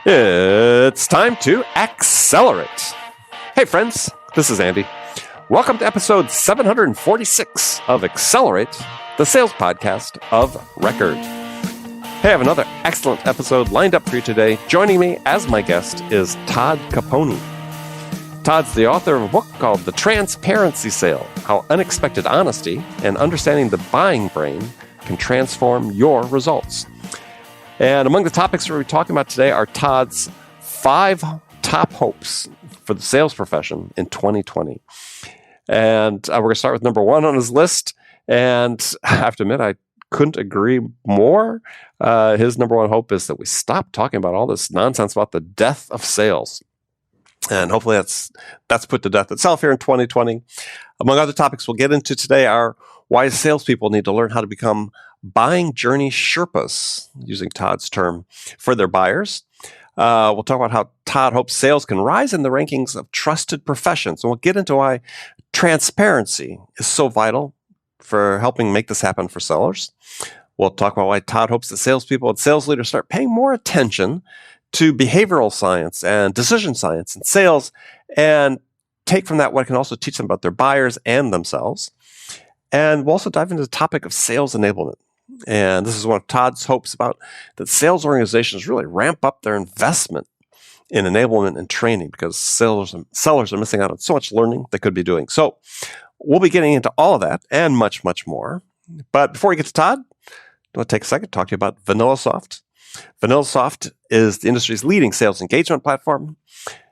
It's time to accelerate. Hey friends, this is Andy. Welcome to episode 746 of Accelerate, the sales podcast of record. Hey, I have another excellent episode lined up for you today. Joining me as my guest is Todd Caponi. Todd's the author of a book called The Transparency Sale: How Unexpected Honesty and Understanding the Buying Brain Can Transform Your Results. And among the topics we're talking about today are Todd's 5 top hopes for the sales profession in 2020. And we're going to start with number 1 on his list. And I have to admit, I couldn't agree more. His number 1 hope is that we stop talking about all this nonsense about the death of sales. And hopefully that's put to death itself here in 2020. Among other topics we'll get into today are why salespeople need to learn how to become buying journey Sherpas, using Todd's term, for their buyers. We'll talk about how Todd hopes sales can rise in the rankings of trusted professions. And we'll get into why transparency is so vital for helping make this happen for sellers. We'll talk about why Todd hopes that salespeople and sales leaders start paying more attention to behavioral science and decision science in sales, and take from that what can also teach them about their buyers and themselves. And we'll also dive into the topic of sales enablement. And this is one of Todd's hopes about that sales organizations really ramp up their investment in enablement and training, because sellers are missing out on so much learning they could be doing. So we'll be getting into all of that and much, much more. But before we get to Todd, I want to take a second to talk to you about VanillaSoft. VanillaSoft is the industry's leading sales engagement platform.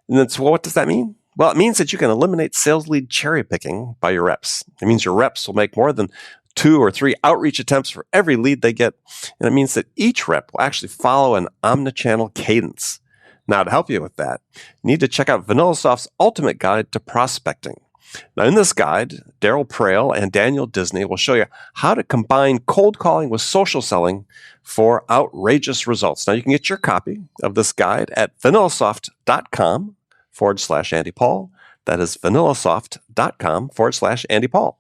And so what does that mean? Well, it means that you can eliminate sales lead cherry picking by your reps. It means your reps will make more than 2 or 3 outreach attempts for every lead they get. And it means that each rep will actually follow an omnichannel cadence. Now, to help you with that, you need to check out VanillaSoft's Ultimate Guide to Prospecting. Now, in this guide, Daryl Prale and Daniel Disney will show you how to combine cold calling with social selling for outrageous results. Now, you can get your copy of this guide at vanillasoft.com/Andy Paul. That is vanillasoft.com/Andy Paul.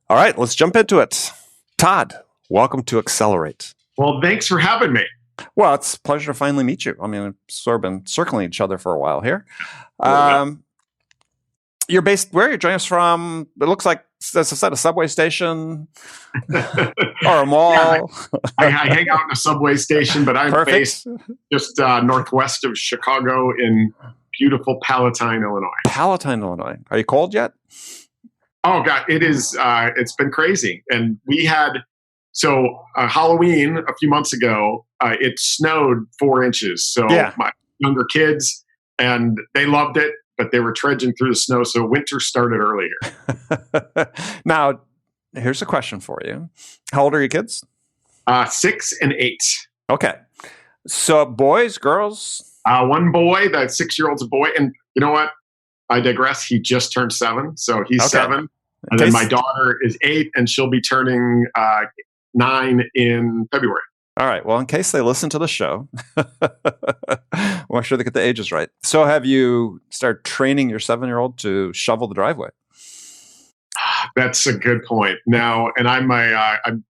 All right, let's jump into it. Todd, welcome to Accelerate. Well, thanks for having me. Well, it's a pleasure to finally meet you. I mean, we've sort of been circling each other for a while here. You're based where? You're joining us from, it looks like, as I said, a subway station or a mall. Yeah, I hang out in a subway station, but I'm Perfect. based just northwest of Chicago in beautiful Palatine, Illinois. Palatine, Illinois. Are you cold yet? Oh, God, it is. It's been crazy. And we had, Halloween a few months ago, it snowed 4 inches. So my younger kids, and they loved it, but they were trudging through the snow. So winter started earlier. Now, here's a question for you. How old are your kids? 6 and 8. Okay. So boys, girls? One boy, that 6-year-old's a boy. And you know what? I digress. He just turned 7. So he's 7. And then my daughter is 8, and she'll be turning 9 in February. All right. Well, in case they listen to the show, we'll make sure they get the ages right. So have you started training your 7-year-old to shovel the driveway? That's a good point. Now, and I'm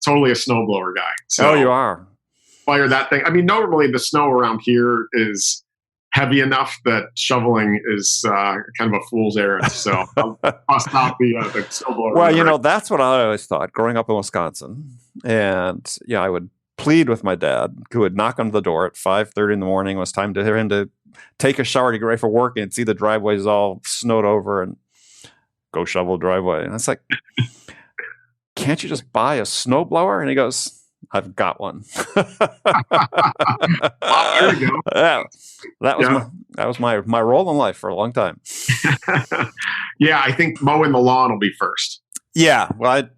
totally a snowblower guy. So you are? Fire that thing. I mean, normally the snow around here is heavy enough that shoveling is kind of a fool's errand. So I'll stop the snowblower. Well, that's what I always thought growing up in Wisconsin. And I would plead with my dad, who would knock on the door at 5:30 in the morning. It was time to him to take a shower to get ready for work, and see the driveways all snowed over, and go shovel the driveway. And it's like, can't you just buy a snowblower? And he goes, I've got one. There you go. That was my role in life for a long time. Yeah, I think mowing the lawn will be first. Yeah, well, I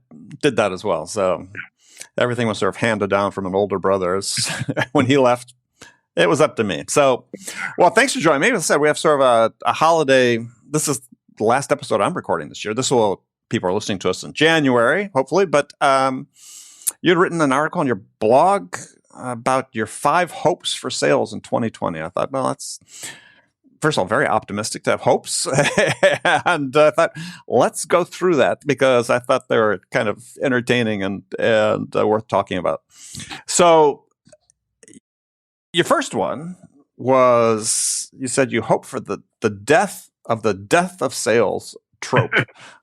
did that as well. So everything was sort of handed down from an older brother. When he left, it was up to me. So, well, thanks for joining me. As I said, we have sort of a holiday. This is the last episode I'm recording this year. People are listening to us in January, hopefully. But you had written an article on your blog about your 5 hopes for sales in 2020. I thought, well, first of all, very optimistic to have hopes. And I thought, let's go through that because I thought they were kind of entertaining and worth talking about. So your first one was, you said you hope for the death of sales trope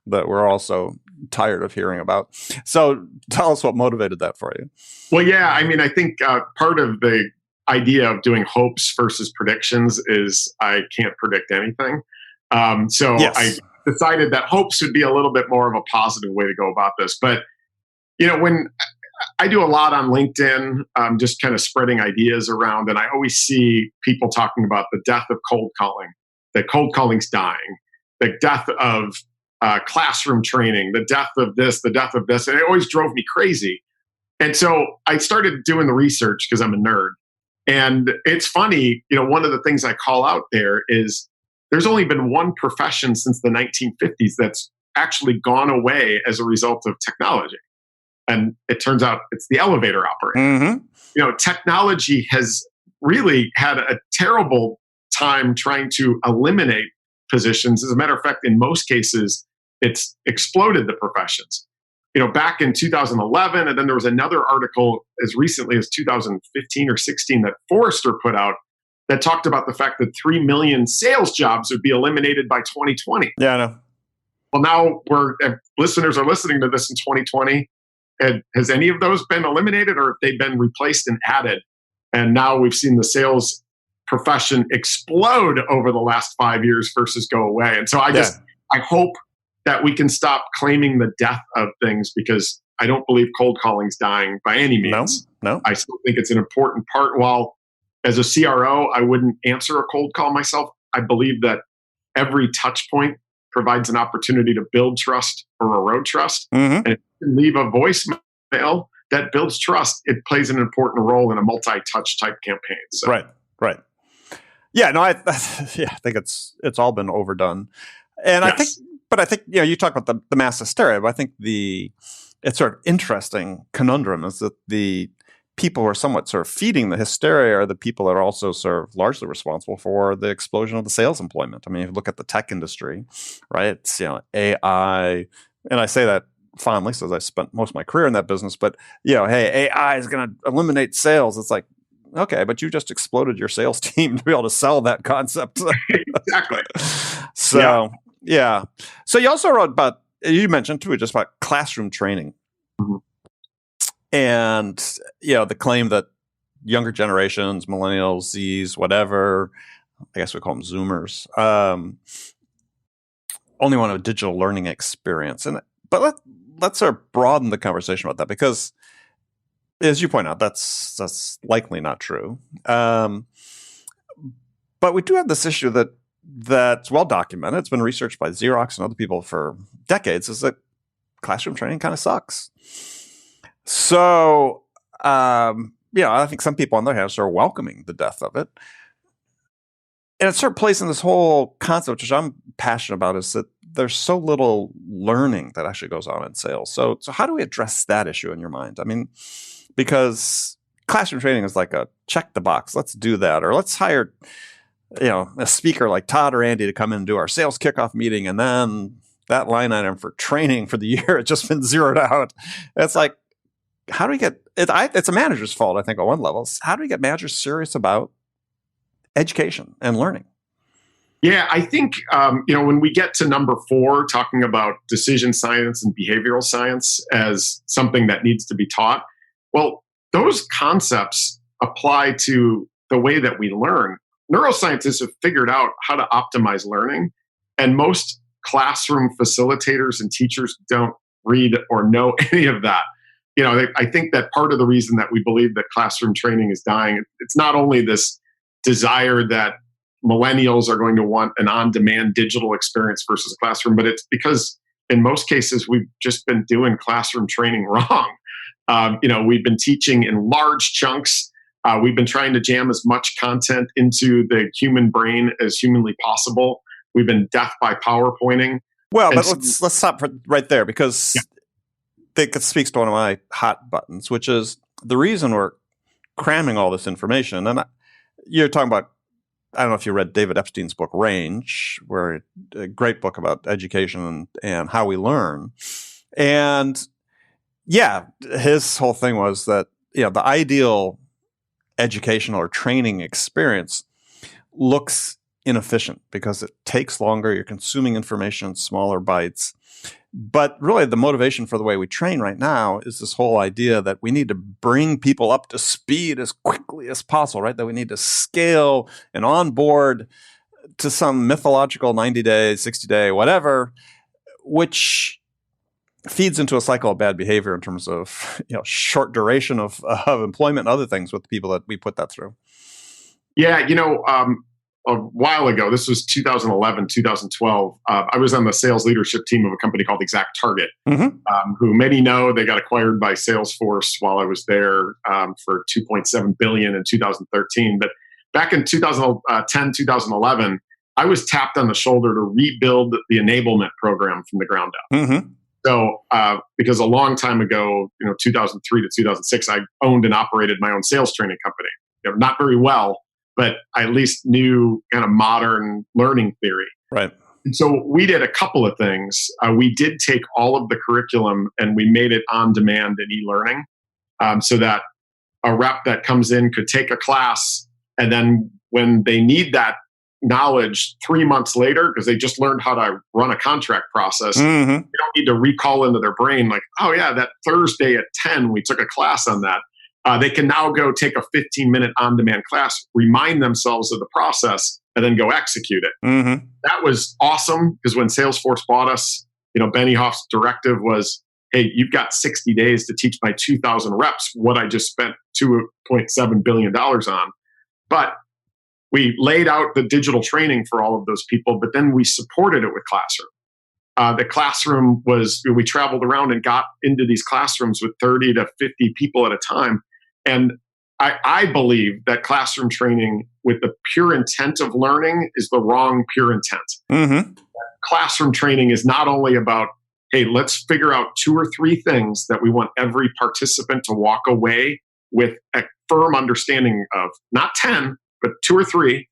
that we're also tired of hearing about. So tell us what motivated that for you. Well, yeah, I mean, I think part of the idea of doing hopes versus predictions is I can't predict anything. So yes. I decided that hopes would be a little bit more of a positive way to go about this. But, when I do a lot on LinkedIn, just kind of spreading ideas around, and I always see people talking about the death of cold calling, that cold calling's dying, the death of classroom training, the death of this, and it always drove me crazy. And so I started doing the research because I'm a nerd. And it's funny, one of the things I call out there is there's only been one profession since the 1950s that's actually gone away as a result of technology. And it turns out it's the elevator operator. Mm-hmm. Technology has really had a terrible time trying to eliminate positions. As a matter of fact, in most cases, it's exploded the professions. Back in 2011, and then there was another article as recently as 2015 or 16 that Forrester put out that talked about the fact that 3 million sales jobs would be eliminated by 2020. Yeah, I know. Well, now listeners are listening to this in 2020. And has any of those been eliminated, or have they been replaced and added? And now we've seen the sales profession explode over the last 5 years versus go away. And so I hope that we can stop claiming the death of things, because I don't believe cold calling's dying by any means. No. I still think it's an important part. While as a CRO, I wouldn't answer a cold call myself, I believe that every touch point provides an opportunity to build trust or erode trust. Mm-hmm. And if you can leave a voicemail that builds trust, it plays an important role in a multi-touch type campaign. So. Right. Yeah, no, I think it's all been overdone. And yes. I think you talk about the mass hysteria, but I think it's sort of interesting conundrum is that the people who are somewhat sort of feeding the hysteria are the people that are also sort of largely responsible for the explosion of the sales employment. I mean, if you look at the tech industry, right? It's AI, and I say that fondly because I spent most of my career in that business. But hey, AI is going to eliminate sales. It's like, okay, but you just exploded your sales team to be able to sell that concept. Exactly. So. Yeah. So you also wrote you mentioned too, just about classroom training. Mm-hmm. And, the claim that younger generations, millennials, Zs, whatever, I guess we call them Zoomers, only want a digital learning experience. But let's sort of broaden the conversation about that, because as you point out, that's likely not true. But we do have this issue that's well documented. It's been researched by Xerox and other people for decades, is that classroom training kind of sucks. So, I think some people on their hands are welcoming the death of it. And it sort of plays in this whole concept, which I'm passionate about, is that there's so little learning that actually goes on in sales. So how do we address that issue in your mind? I mean, because classroom training is like a check the box. Let's do that. Or let's hire a speaker like Todd or Andy to come in and do our sales kickoff meeting, and then that line item for training for the year has just been zeroed out. It's like, how do we get it? It's a manager's fault, I think, on one level. How do we get managers serious about education and learning? Yeah, I think when we get to number 4, talking about decision science and behavioral science as something that needs to be taught, well, those concepts apply to the way that we learn. Neuroscientists have figured out how to optimize learning, and most classroom facilitators and teachers don't read or know any of that. I think that part of the reason that we believe that classroom training is dying, it's not only this desire that millennials are going to want an on-demand digital experience versus a classroom, but it's because in most cases we've just been doing classroom training wrong. We've been teaching in large chunks. We've been trying to jam as much content into the human brain as humanly possible. We've been death by PowerPointing. Well, but let's stop right there, because it speaks to one of my hot buttons, which is the reason we're cramming all this information. And you're talking about I don't know if you read David Epstein's book, Range, where a great book about education and how we learn. And yeah, his whole thing was that, the ideal educational or training experience looks inefficient because it takes longer. You're consuming information in smaller bites. But really, the motivation for the way we train right now is this whole idea that we need to bring people up to speed as quickly as possible, right? That we need to scale and onboard to some mythological 90-day, 60-day, whatever, which feeds into a cycle of bad behavior in terms of short duration of employment and other things with the people that we put that through. Yeah, a while ago, this was 2011, 2012, I was on the sales leadership team of a company called Exact Target, who many know they got acquired by Salesforce while I was there for $2.7 billion in 2013. But back in 2010, 2011, I was tapped on the shoulder to rebuild the Enablement program from the ground up. So, because a long time ago, 2003 to 2006, I owned and operated my own sales training company. Not very well, but I at least knew kind of modern learning theory. Right. And so we did a couple of things. We did take all of the curriculum and we made it on demand in e-learning, so that a rep that comes in could take a class, and then when they need that knowledge 3 months later, because they just learned how to run a contract process, they don't need to recall into their brain like, oh yeah, that Thursday at 10, we took a class on that. They can now go take a 15-minute on-demand class, remind themselves of the process, and then go execute it. That was awesome because when Salesforce bought us, Benny Hoff's directive was, hey, you've got 60 days to teach my 2,000 reps what I just spent $2.7 billion on. But we laid out the digital training for all of those people, but then we supported it with Classroom. The classroom was, we traveled around and got into these classrooms with 30 to 50 people at a time. And I believe that classroom training with the pure intent of learning is the wrong pure intent. Classroom training is not only about, hey, let's figure out 2 or 3 things that we want every participant to walk away with a firm understanding of, not 10, but 2 or 3,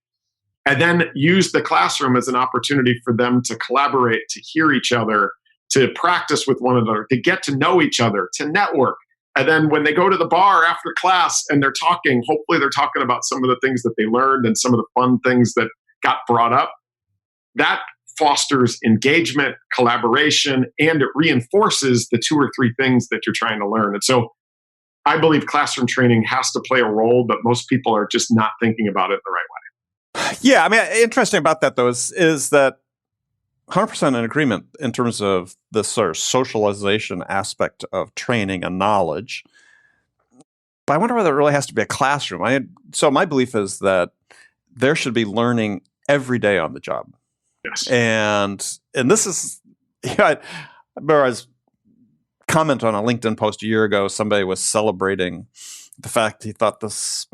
and then use the classroom as an opportunity for them to collaborate, to hear each other, to practice with one another, to get to know each other, to network. And then when they go to the bar after class and they're talking, hopefully they're talking about some of the things that they learned and some of the fun things that got brought up. That fosters engagement, collaboration, and it reinforces the 2 or 3 things that you're trying to learn. And so I believe classroom training has to play a role, but most people are just not thinking about it the right way. Yeah, I mean, interesting about that, though, is that 100% in agreement in terms of the sort of socialization aspect of training and knowledge. But I wonder whether it really has to be a classroom. So my belief is that there should be learning every day on the job. Yes. And this is, I remember I was commenting on a LinkedIn post a year ago, somebody was celebrating the fact he thought this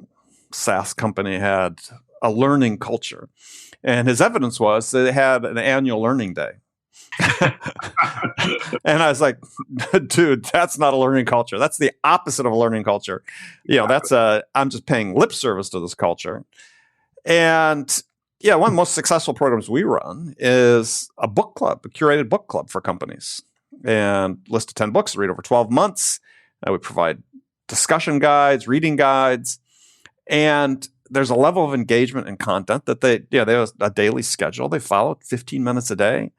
SaaS company had a learning culture. And his evidence was that they had an annual learning day. And I was like, dude, that's not a learning culture. That's the opposite of a learning culture. I'm just paying lip service to this culture. And one of the most successful programs we run is a book club, a curated book club for companies. And list of 10 books to read over 12 months. We provide discussion guides, reading guides, and there's a level of engagement and content that they have a daily schedule. They follow 15 minutes a day,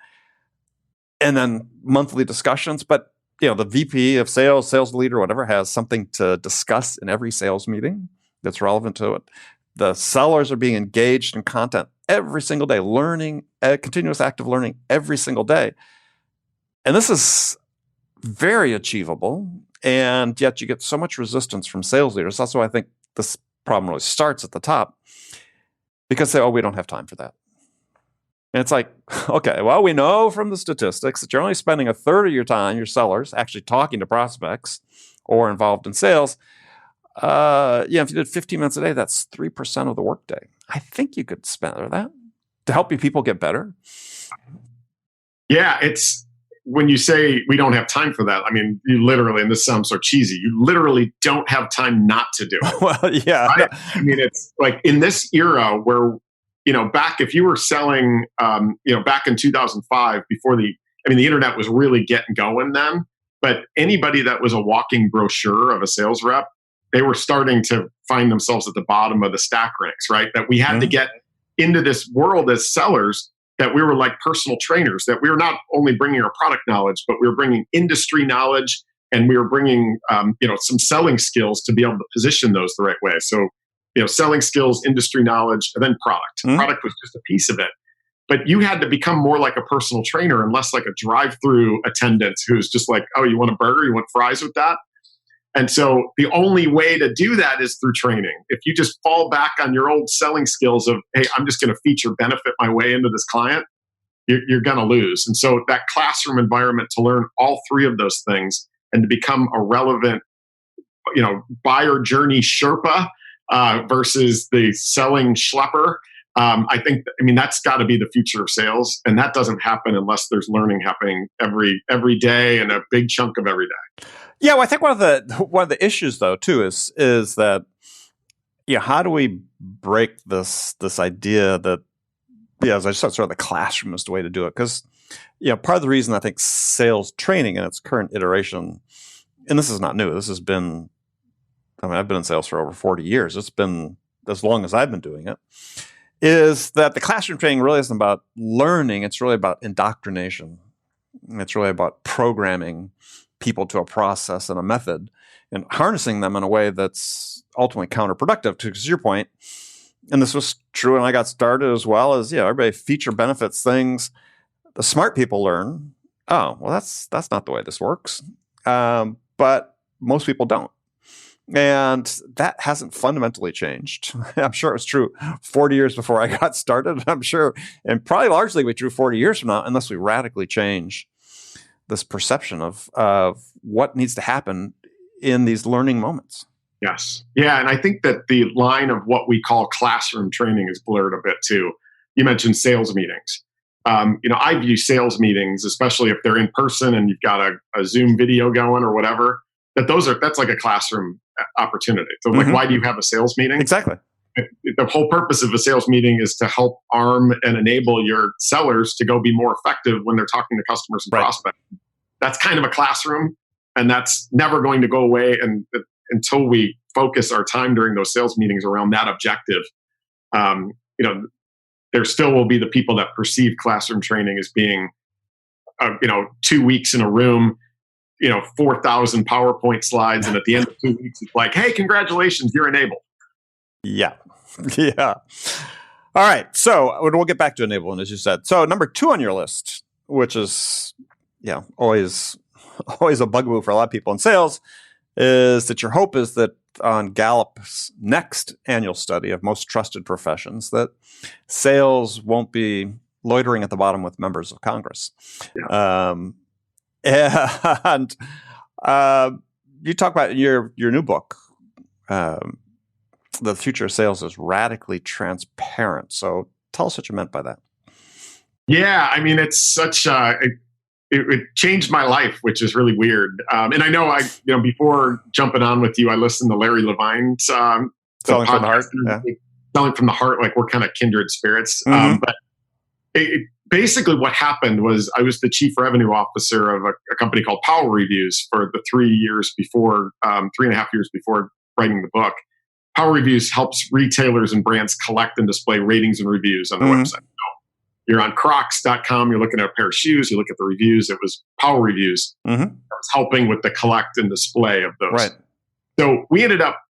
and then monthly discussions. But the VP of sales, sales leader, whatever, has something to discuss in every sales meeting that's relevant to it. The sellers are being engaged in content every single day, learning, continuous active learning every single day. And this is very achievable, and yet you get so much resistance from sales leaders. That's why I think this problem really starts at the top, because they say, we don't have time for that. And it's like, okay, well, we know from the statistics that you're only spending a third of your time, your sellers, actually talking to prospects or involved in sales. If you did 15 minutes a day, that's 3% of the workday. I think you could spend that to help your people get better. Yeah, it's when you say we don't have time for that, I mean, you literally, and this sounds so cheesy, you literally don't have time not to do it. Well, yeah. Right? I mean, it's like in this era where, back if you were selling, back in 2005, before the internet was really getting going then. But anybody that was a walking brochure of a sales rep, they were starting to find themselves at the bottom of the stack ranks, right? That we had to get into this world as sellers, that we were like personal trainers, that we were not only bringing our product knowledge, but we were bringing industry knowledge, and we were bringing, some selling skills to be able to position those the right way. So, selling skills, industry knowledge, and then product. Product was just a piece of it. But you had to become more like a personal trainer and less like a drive-through attendant who's just like, oh, you want a burger? You want fries with that? And so the only way to do that is through training. If you just fall back on your old selling skills of, hey, I'm just going to feature benefit my way into this client, you're going to lose. And so that classroom environment to learn all three of those things and to become a relevant, buyer journey Sherpa versus the selling schlepper, that's got to be the future of sales, and that doesn't happen unless there's learning happening every day and a big chunk of every day. Yeah, well, I think one of the issues though too is that how do we break this idea that as I said, sort of the classroom is the way to do it? Because part of the reason I think sales training in its current iteration, and this is not new, this has been, I've been in sales for over 40 years. It's been as long as I've been doing it. Is that the classroom training really isn't about learning, it's really about indoctrination. It's really about programming people to a process and a method and harnessing them in a way that's ultimately counterproductive to your point. And this was true when I got started as well, as everybody feature benefits things. The smart people learn, oh, well, that's not the way this works. But most people don't. And that hasn't fundamentally changed. I'm sure it was true 40 years before I got started. I'm sure, and probably largely be true 40 years from now, unless we radically change this perception of what needs to happen in these learning moments. Yes. Yeah. And I think that the line of what we call classroom training is blurred a bit too. You mentioned sales meetings. I view sales meetings, especially if they're in person and you've got a Zoom video going or whatever, that's like a classroom opportunity. So like, why do you have a sales meeting? Exactly. The whole purpose of a sales meeting is to help arm and enable your sellers to go be more effective when they're talking to customers and prospects. That's kind of a classroom, and that's never going to go away. And until we focus our time during those sales meetings around that objective, there still will be the people that perceive classroom training as being, 2 weeks in a room, 4,000 PowerPoint slides. And at the end of 2 weeks, it's like, hey, congratulations, you're enabled. Yeah. Yeah. All right. So we'll get back to enablement, as you said. So number 2 on your list, which is, always a bugaboo for a lot of people in sales, is that your hope is that on Gallup's next annual study of most trusted professions, that sales won't be loitering at the bottom with members of Congress. Yeah. And you talk about your new book, The Future of Sales is Radically Transparent. So tell us what you meant by that. Yeah, it's such it changed my life, which is really weird. And I know before jumping on with you, I listened to Larry Levine's Selling from the Heart. Yeah. Selling from the Heart, like we're kind of kindred spirits. But basically what happened was I was the chief revenue officer of a company called Power Reviews for the 3.5 years before writing the book. Power Reviews helps retailers and brands collect and display ratings and reviews on their website. You're on Crocs.com, you're looking at a pair of shoes, you look at the reviews, it was Power Reviews that was helping with the collect and display of those. Right. So we ended up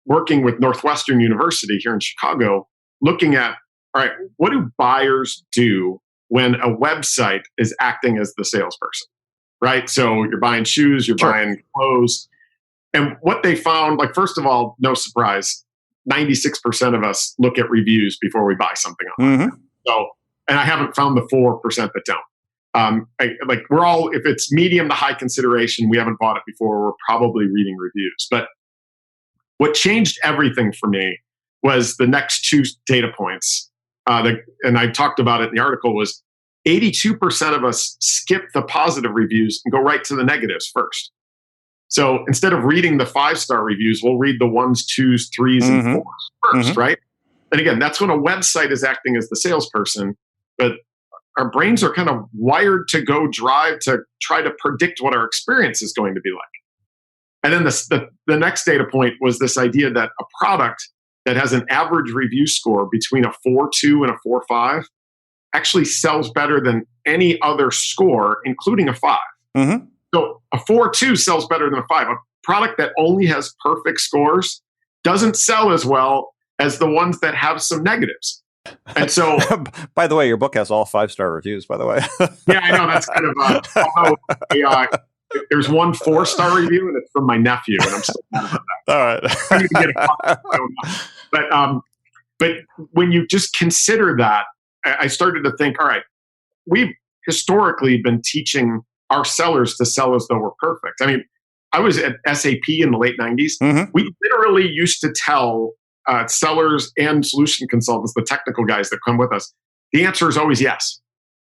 working with Northwestern University here in Chicago, looking at, all right, what do buyers do when a website is acting as the salesperson, right? So you're buying shoes, you're buying clothes. And what they found, like, first of all, no surprise, 96% of us look at reviews before we buy something online. So, and I haven't found the 4% that don't. We're all, if it's medium to high consideration, we haven't bought it before, we're probably reading reviews. But what changed everything for me was the next 2 data points. And I talked about it in the article, was 82% of us skip the positive reviews and go right to the negatives first. So instead of reading the 5-star reviews, we'll read the 1s, 2s, 3s, and 4s first, right? And again, that's when a website is acting as the salesperson, but our brains are kind of wired to go drive to try to predict what our experience is going to be like. And then the next data point was this idea that a product that has an average review score between a 4.2 and a 4.5 actually sells better than any other score, including a 5. Mm-hmm. So a 4.2 sells better than a 5. A product that only has perfect scores doesn't sell as well as the ones that have some negatives. And so, by the way, your book has all 5-star reviews, by the way. Yeah, I know. That's kind of there's one 4-star review, and it's from my nephew, and I'm still mad about that. All right. I need to get a copy. I don't know. But when you just consider that, I started to think, all right, we've historically been teaching our sellers to sell as though we're perfect. I mean, I was at SAP in the late 90s. Mm-hmm. We literally used to tell sellers and solution consultants, the technical guys that come with us, the answer is always yes.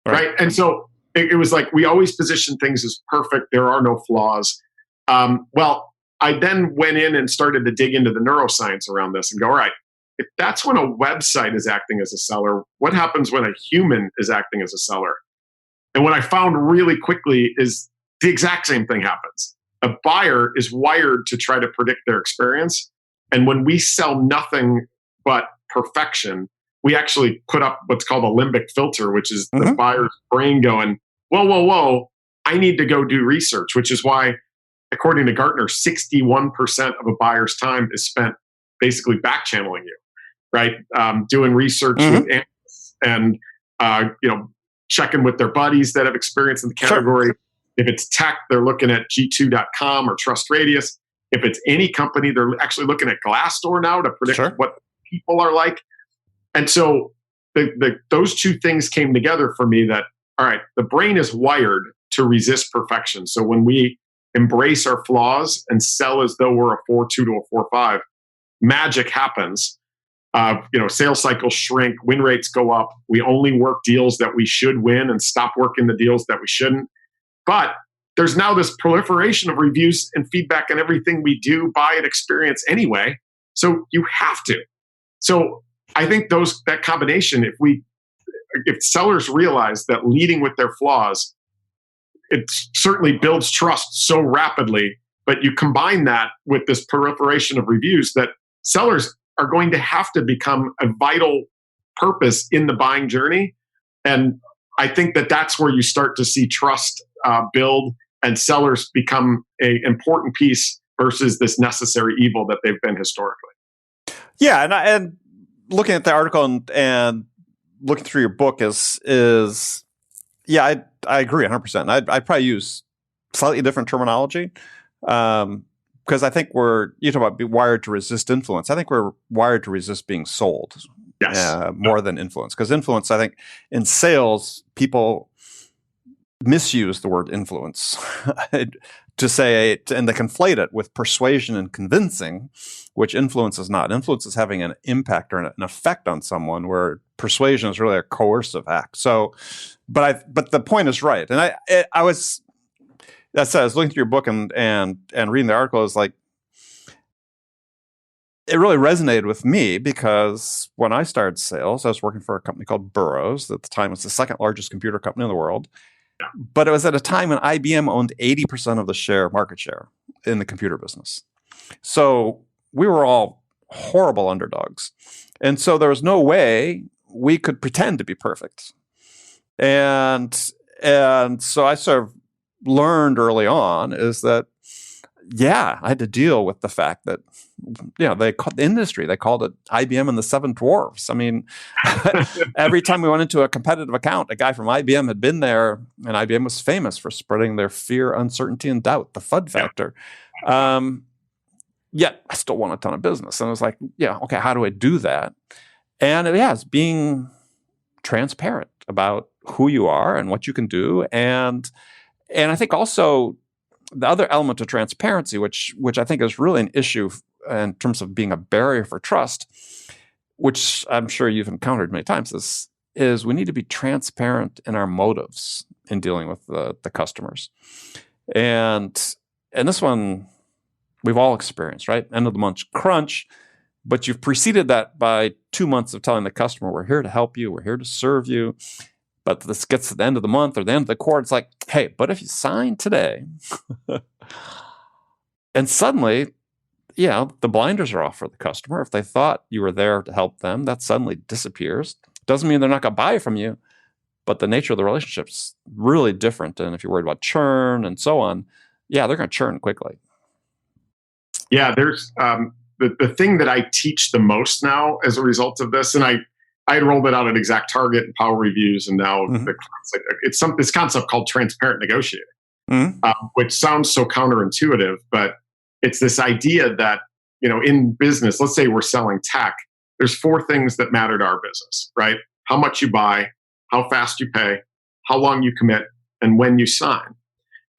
Right? And so it was like we always position things as perfect. There are no flaws. Well, I then went in and started to dig into the neuroscience around this and go, all right, if that's when a website is acting as a seller, what happens when a human is acting as a seller? And what I found really quickly is the exact same thing happens. A buyer is wired to try to predict their experience. And when we sell nothing but perfection, we actually put up what's called a limbic filter, which is the buyer's brain going, whoa, whoa, whoa, I need to go do research, which is why, according to Gartner, 61% of a buyer's time is spent basically back channeling you, right? Doing research with analysts and, checking with their buddies that have experience in the category. Sure. If it's tech, they're looking at G2.com or TrustRadius. If it's any company, they're actually looking at Glassdoor now to predict what people are like. And so those two things came together for me that, all right, the brain is wired to resist perfection. So when we embrace our flaws and sell as though we're a 4.2 to a 4.5, magic happens. Sales cycles shrink, win rates go up. We only work deals that we should win and stop working the deals that we shouldn't. But there's now this proliferation of reviews and feedback on everything we do, buy, and experience anyway. So you have to. So I think that combination, if sellers realize that leading with their flaws, it certainly builds trust so rapidly, but you combine that with this proliferation of reviews that sellers are going to have to become a vital purpose in the buying journey. And I think that's where you start to see trust build and sellers become an important piece versus this necessary evil that they've been historically. Yeah, and looking at the article and looking through your book is I agree 100%. I'd probably use slightly different terminology because I think you talk about being wired to resist influence. I think we're wired to resist being sold more than influence. Because influence, I think, in sales, people misuse the word influence to say, and they conflate it with persuasion and convincing, which influence is not. Influence is having an impact or an effect on someone, where persuasion is really a coercive act. So, but the point is right. And I was looking through your book and reading the article, is like, it really resonated with me because when I started sales, I was working for a company called Burroughs. At the time, it was the second largest computer company in the world. But it was at a time when IBM owned 80% of the market share in the computer business. So we were all horrible underdogs. And so there was no way we could pretend to be perfect. And so I sort of learned early on is that, I had to deal with the fact that, they called the industry, they called it IBM and the Seven Dwarfs. I mean, every time we went into a competitive account, a guy from IBM had been there, and IBM was famous for spreading their fear, uncertainty, and doubt, the FUD factor. Yet I still won a ton of business. And I was like, okay, how do I do that? And it's being transparent about who you are and what you can do. And I think also the other element of transparency, which I think is really an issue in terms of being a barrier for trust, which I'm sure you've encountered many times, is we need to be transparent in our motives in dealing with the customers. And this one we've all experienced, right? End of the month crunch. But you've preceded that by 2 months of telling the customer, we're here to help you, we're here to serve you. But this gets to the end of the month or the end of the quarter, it's like, hey, but if you sign today, and suddenly, the blinders are off for the customer. If they thought you were there to help them, that suddenly disappears. Doesn't mean they're not going to buy from you, but the nature of the relationship's really different. And if you're worried about churn and so on, they're going to churn quickly. Yeah, there's the thing that I teach the most now as a result of this, and I rolled it out at Exact Target and Power Reviews, and now it's this concept called transparent negotiating, which sounds so counterintuitive, but it's this idea that, in business, let's say we're selling tech, there's 4 things that matter to our business, right? How much you buy, how fast you pay, how long you commit, and when you sign.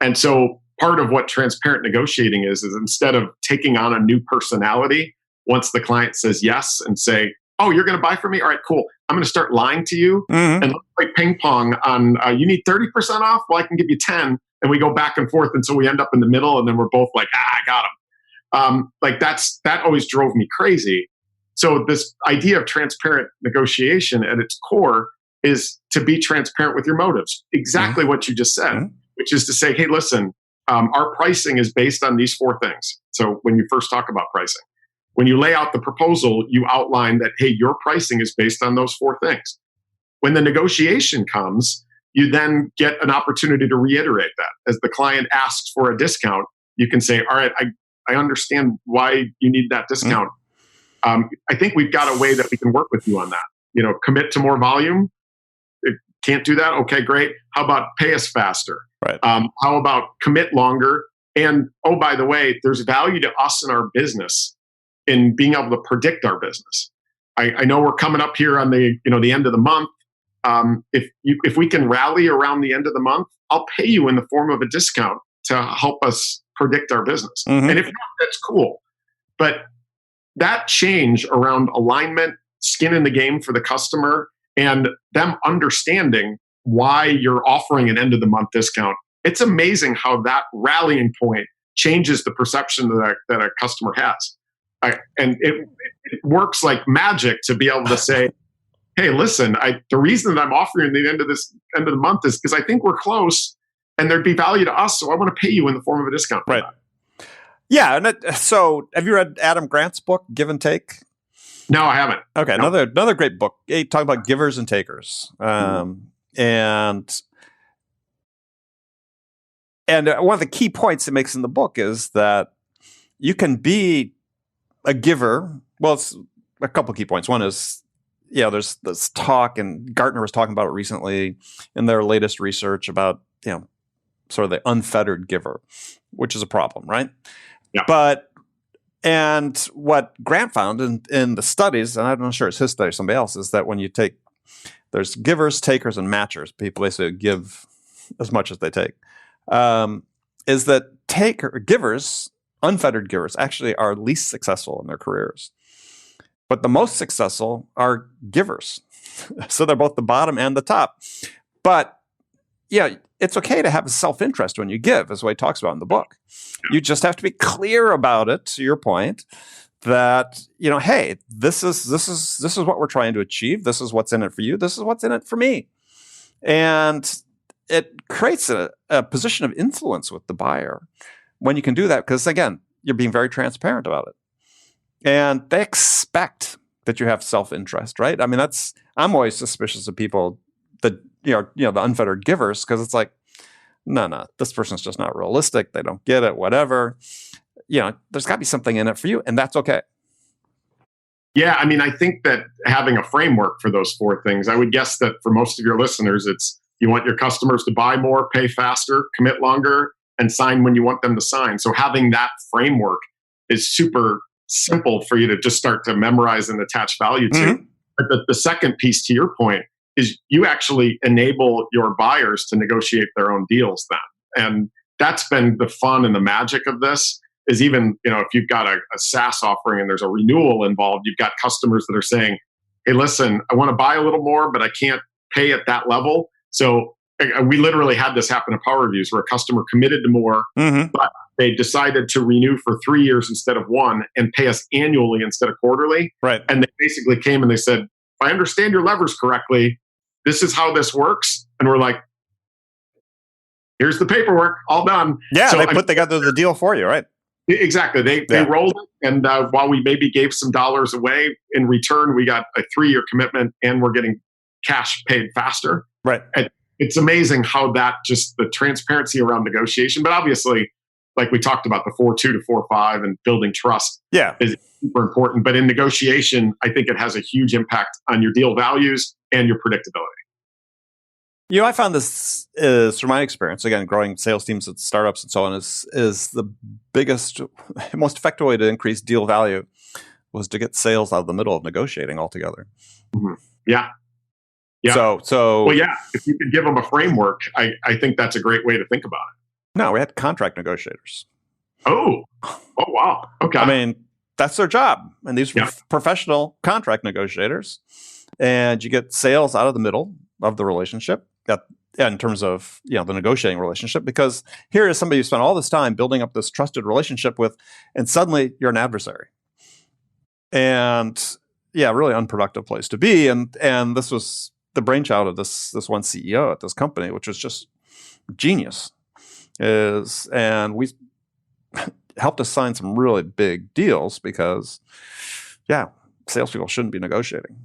And so part of what transparent negotiating is instead of taking on a new personality, once the client says yes and say, oh, you're going to buy from me? All right, cool. I'm going to start lying to you and let's play ping pong on, you need 30% off? Well, I can give you 10. And we go back and forth until we end up in the middle. And then we're both like, I got him. That always drove me crazy. So this idea of transparent negotiation at its core is to be transparent with your motives. Exactly what you just said, which is to say, hey, listen, our pricing is based on these 4 things. So when you first talk about pricing, when you lay out the proposal, you outline that, hey, your pricing is based on those 4 things. When the negotiation comes, you then get an opportunity to reiterate that. As the client asks for a discount, you can say, all right, I understand why you need that discount. I think we've got a way that we can work with you on that. Commit to more volume. Can't do that? Okay, great. How about pay us faster? Right. How about commit longer? And oh, by the way, there's value to us in our business in being able to predict our business. I know we're coming up here on the end of the month. If we can rally around the end of the month, I'll pay you in the form of a discount to help us predict our business. And if not, that's cool. But that change around alignment, skin in the game for the customer, and them understanding why you're offering an end of the month discount, it's amazing how that rallying point changes the perception that a customer has. And it works like magic to be able to say, hey, listen, the reason that I'm offering the end of the month is because I think we're close and there'd be value to us. So I want to pay you in the form of a discount. Right. Yeah. And so have you read Adam Grant's book, Give and Take? No, I haven't. Okay. No. Another great book. Talking about givers and takers. And one of the key points it makes in the book is that you can be a giver. Well, it's a couple of key points. One is, there's this talk, and Gartner was talking about it recently in their latest research about, sort of the unfettered giver, which is a problem, right? Yeah. And what Grant found in the studies, and I'm not sure it's his study or somebody else, is that when you there's givers, takers, and matchers, people basically give as much as they take, is that givers, unfettered givers, actually are least successful in their careers. But the most successful are givers. So they're both the bottom and the top. But it's okay to have a self-interest when you give, is what he talks about in the book. You just have to be clear about it, to your point, that, hey, this is what we're trying to achieve. This is what's in it for you. This is what's in it for me. And it creates a position of influence with the buyer when you can do that, because, again, you're being very transparent about it. And they expect that you have self-interest, right? I mean, I'm always suspicious of people that, the unfettered givers, because it's like, no, this person's just not realistic. They don't get it, whatever. There's got to be something in it for you, and that's okay. Yeah, I mean, I think that having a framework for those 4 things, I would guess that for most of your listeners, it's you want your customers to buy more, pay faster, commit longer, and sign when you want them to sign. So having that framework is super simple for you to just start to memorize and attach value to. But the second piece, to your point, is you actually enable your buyers to negotiate their own deals then. And that's been the fun and the magic of this, is even, if you've got a SaaS offering and there's a renewal involved, you've got customers that are saying, hey, listen, I want to buy a little more, but I can't pay at that level. So we literally had this happen at Power Reviews where a customer committed to more, but they decided to renew for 3 years instead of 1 and pay us annually instead of quarterly. Right. And they basically came and they said, if I understand your levers correctly, this is how this works. And we're like, here's the paperwork, all done. Yeah, so they put together the deal for you, right? Exactly. They rolled it. And while we maybe gave some dollars away, in return, we got a 3-year commitment and we're getting cash paid faster. Right. And it's amazing how that just the transparency around negotiation, but obviously, like we talked about, the 4.2 to 4.5 and building trust is super important. But in negotiation, I think it has a huge impact on your deal values and your predictability. You know, I found this is, from my experience, again, growing sales teams at startups and so on, is the biggest, most effective way to increase deal value was to get sales out of the middle of negotiating altogether. Mm-hmm. Yeah. Yeah. So if you could give them a framework, I think that's a great way to think about it. No, we had contract negotiators. Oh, wow. Okay. I mean, that's their job. And these were professional contract negotiators. And you get sales out of the middle of the relationship in terms of, the negotiating relationship, because here is somebody you spent all this time building up this trusted relationship with, and suddenly you're an adversary. And really unproductive place to be. And this was the brainchild of this one CEO at this company, which was just genius. And we helped us sign some really big deals because, salespeople shouldn't be negotiating.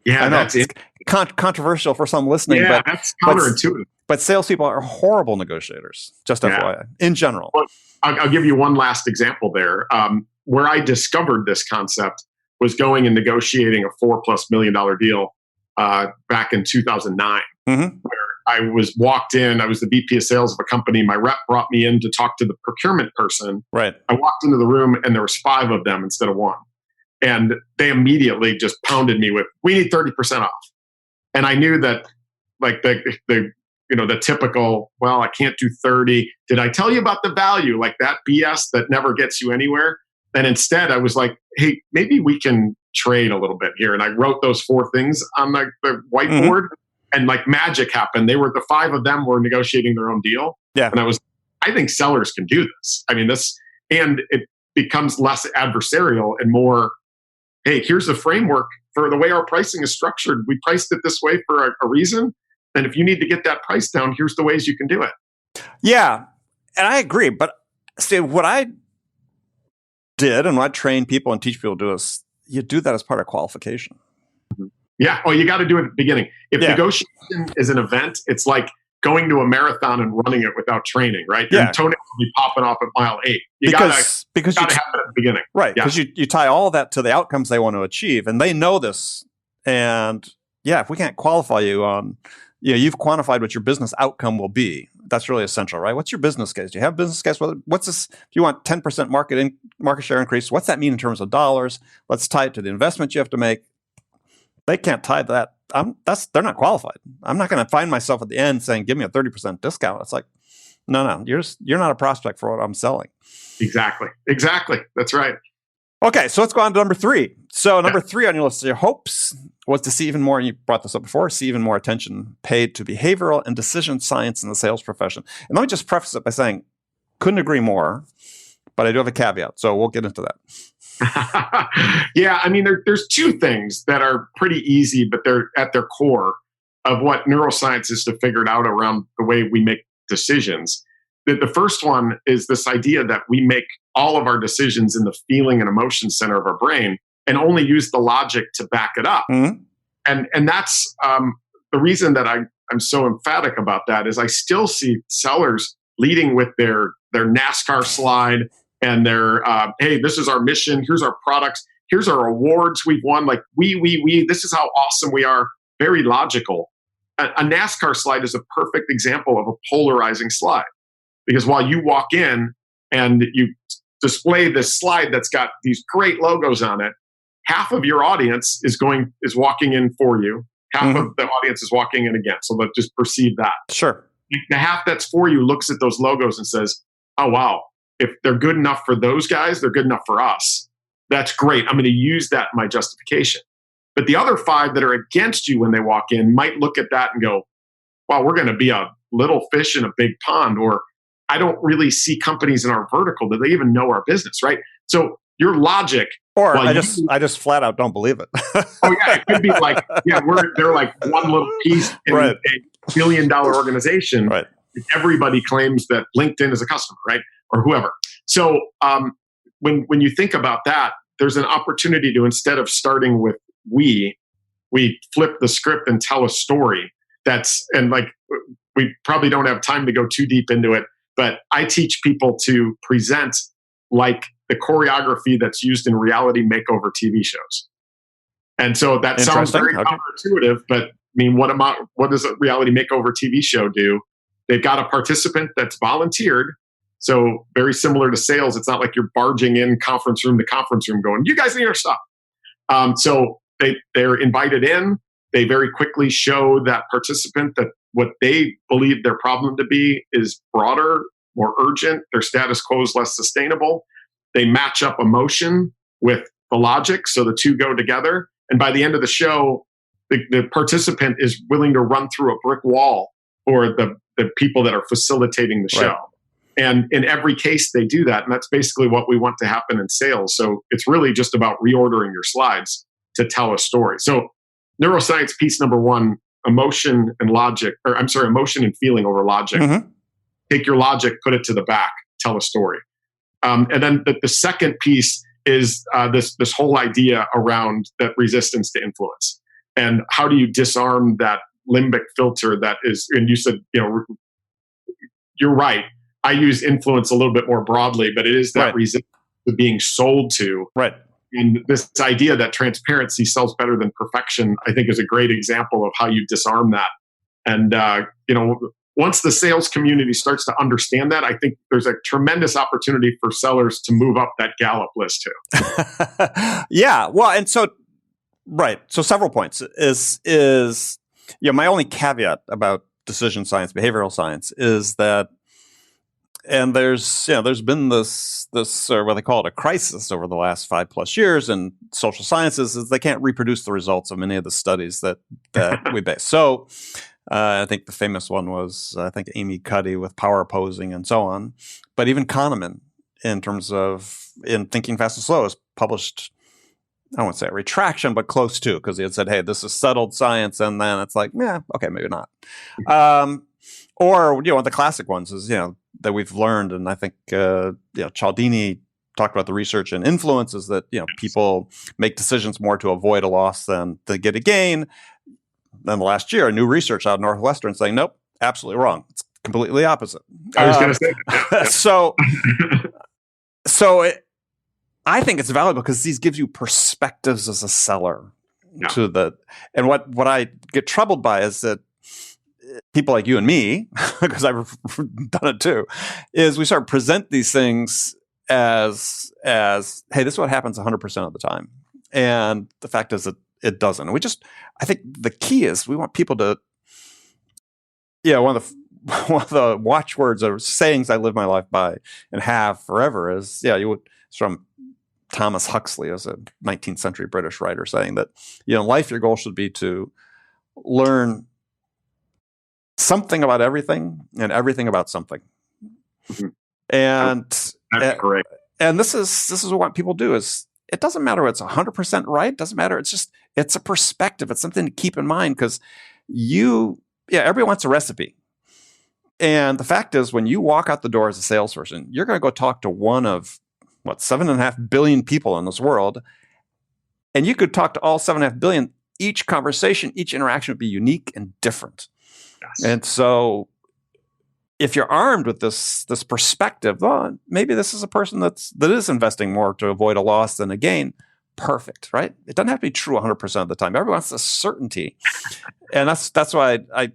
Yeah, I know it's controversial for some listening, but that's counterintuitive. But salespeople are horrible negotiators, just FYI, in general. Well, I'll give you one last example there. Where I discovered this concept was going and negotiating a $4+ million deal back in 2009, where I was walked in. I was the VP of sales of a company. My rep brought me in to talk to the procurement person. Right. I walked into the room and there was 5 of them instead of 1. And they immediately just pounded me with, we need 30% off. And I knew that, like the typical, well, I can't do 30. Did I tell you about the value? Like that BS that never gets you anywhere. And instead I was like, hey, maybe we can trade a little bit here. And I wrote those 4 things on the whiteboard and like magic happened. The 5 of them were negotiating their own deal. Yeah. And I think sellers can do this. I mean, and it becomes less adversarial and more, hey, here's the framework for the way our pricing is structured. We priced it this way for a reason. And if you need to get that price down, here's the ways you can do it. Yeah. And I agree. But see, what I did and what I train people and teach people to do is you do that as part of qualification. Yeah. Oh, you got to do it at the beginning. If negotiation is an event, it's like going to a marathon and running it without training, right? Your toenails will be popping off at mile 8. You got to have it at the beginning. Right. Because you tie all of that to the outcomes they want to achieve. And they know this. And if we can't qualify you on, you've quantified what your business outcome will be. That's really essential, right? What's your business case? Do you have a business case? What's this? If you want 10% market share increase, what's that mean in terms of dollars? Let's tie it to the investment you have to make. They can't tie that. They're not qualified. I'm not going to find myself at the end saying, give me a 30% discount. It's like, no, you're not a prospect for what I'm selling. Exactly. That's right. Okay, so let's go on to number 3. So number 3 on your list of your hopes was to see even more, and you brought this up before, see even more attention paid to behavioral and decision science in the sales profession. And let me just preface it by saying, couldn't agree more, but I do have a caveat, so we'll get into that. Yeah, I mean, there's 2 things that are pretty easy, but they're at their core of what neuroscientists have figured out around the way we make decisions. The first one is this idea that we make all of our decisions in the feeling and emotion center of our brain and only use the logic to back it up. And that's the reason that I'm so emphatic about that is I still see sellers leading with their NASCAR slide and their, hey, this is our mission. Here's our products. Here's our awards we've won. Like we, this is how awesome we are. Very logical. A NASCAR slide is a perfect example of a polarizing slide. Because while you walk in and you display this slide that's got these great logos on it, half of your audience is walking in for you. Half of the audience is walking in again. So let's just perceive that. Sure. The half that's for you looks at those logos and says, oh, wow, if they're good enough for those guys, they're good enough for us. That's great. I'm going to use that in my justification. But the other 5 that are against you when they walk in might look at that and go, well, we're going to be a little fish in a big pond, or I don't really see companies in our vertical. Do they even know our business, right? So your logic, or I just flat out don't believe it. Oh yeah, it could be like, yeah, they're like one little piece in right. a $1 billion organization. Right. Everybody claims that LinkedIn is a customer, right, or whoever. So when you think about that, there's an opportunity to, instead of starting with we flip the script and tell a story. And like, we probably don't have time to go too deep into it, but I teach people to present like the choreography that's used in reality makeover TV shows. And so that sounds very counterintuitive, but I mean, what does a reality makeover TV show do? They've got a participant that's volunteered. So very similar to sales. It's not like you're barging in conference room to conference room going, you guys need our stuff. So they're invited in. They very quickly show that participant that what they believe their problem to be is broader, more urgent. Their status quo is less sustainable. They match up emotion with the logic, so the two go together. And by the end of the show, the participant is willing to run through a brick wall for the people that are facilitating the show. Right. And in every case, they do that. And that's basically what we want to happen in sales. So it's really just about reordering your slides to tell a story. So neuroscience piece number one, emotion and feeling over logic. Mm-hmm. Take your logic, put it to the back, tell a story. And then the second piece is this whole idea around that resistance to influence. And how do you disarm that limbic filter that is, and you said, you're right. I use influence a little bit more broadly, but it is that resistance to being sold to. Right. And this idea that transparency sells better than perfection, I think, is a great example of how you disarm that. And, once the sales community starts to understand that, I think there's a tremendous opportunity for sellers to move up that Gallup list too. Yeah. Well, and so, right. So several points is my only caveat about decision science, behavioral science is that, and there's been this what they call it a crisis over the last 5+ years in social sciences is they can't reproduce the results of many of the studies that we base. So I think the famous one was Amy Cuddy with power posing and so on. But even Kahneman, in terms of in Thinking Fast and Slow, has published, I won't say a retraction, but close to, because he had said, hey, this is settled science. And then it's like, yeah, okay, maybe not. Or, the classic ones is, that we've learned. And I think, Cialdini talked about the research and influences that, people make decisions more to avoid a loss than to get a gain. Then last year, new research out of Northwestern saying, nope, absolutely wrong. It's completely opposite. I was going to say that. I think it's valuable because these gives you perspectives as a seller and what I get troubled by is that people like you and me, because I've done it too, is we start to present these things as, hey, this is what happens 100% of the time. And the fact is that it doesn't. And I think the key is we want people to, one of the watchwords or sayings I live my life by and have forever is, it's from Thomas Huxley, as a 19th century British writer, saying that, in life, your goal should be to learn something about everything and everything about something. Mm-hmm. And that's correct. And this is what people do is, it doesn't matter if it's 100% right. It doesn't matter. It's a perspective. It's something to keep in mind because everybody wants a recipe. And the fact is, when you walk out the door as a salesperson, you're going to go talk to one of 7.5 billion people in this world. And you could talk to all 7.5 billion. Each conversation, each interaction would be unique and different. Yes. And so if you're armed with this perspective, well, maybe this is a person that is investing more to avoid a loss than a gain. Perfect, right? It doesn't have to be true 100% of the time. Everyone wants the certainty, and that's why I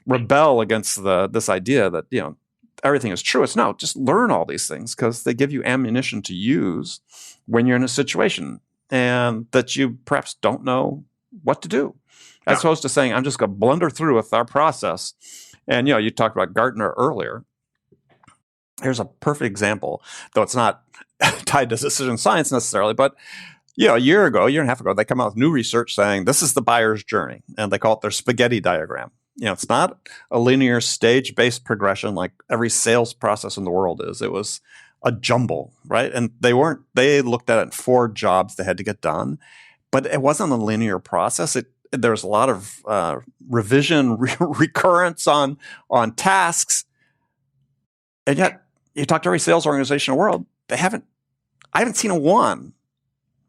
rebel against this idea that everything is true. It's no, just learn all these things because they give you ammunition to use when you're in a situation and that you perhaps don't know what to do, as opposed to saying, I'm just going to blunder through with our process. And, you talked about Gartner earlier. Here's a perfect example, though it's not tied to decision science necessarily, but, a year and a half ago, they come out with new research saying this is the buyer's journey, and they call it their spaghetti diagram. It's not a linear stage-based progression like every sales process in the world is. It was a jumble, right? And they looked at it in 4 jobs they had to get done, but it wasn't a linear process. There was a lot of revision, recurrence on tasks. And yet you talk to every sales organization in the world, I haven't seen a one.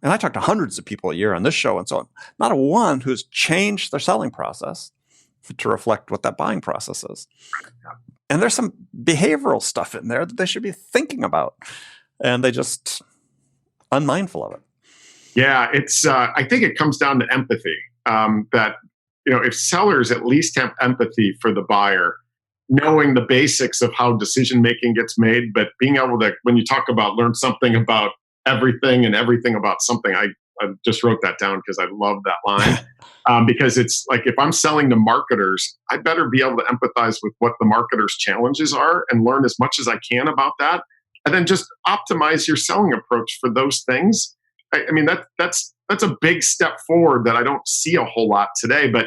And I talk to hundreds of people a year on this show and so on. Not a one who's changed their selling process to reflect what that buying process is. And there's some behavioral stuff in there that they should be thinking about. And they just unmindful of it. Yeah, it's. I think it comes down to empathy. That if sellers at least have empathy for the buyer, knowing the basics of how decision making gets made, but being able to, when you talk about learn something about everything and everything about something, I just wrote that down because I love that line. Because it's like, if I'm selling to marketers, I better be able to empathize with what the marketers' challenges are and learn as much as I can about that, and then just optimize your selling approach for those things. I mean, that's a big step forward that I don't see a whole lot today. But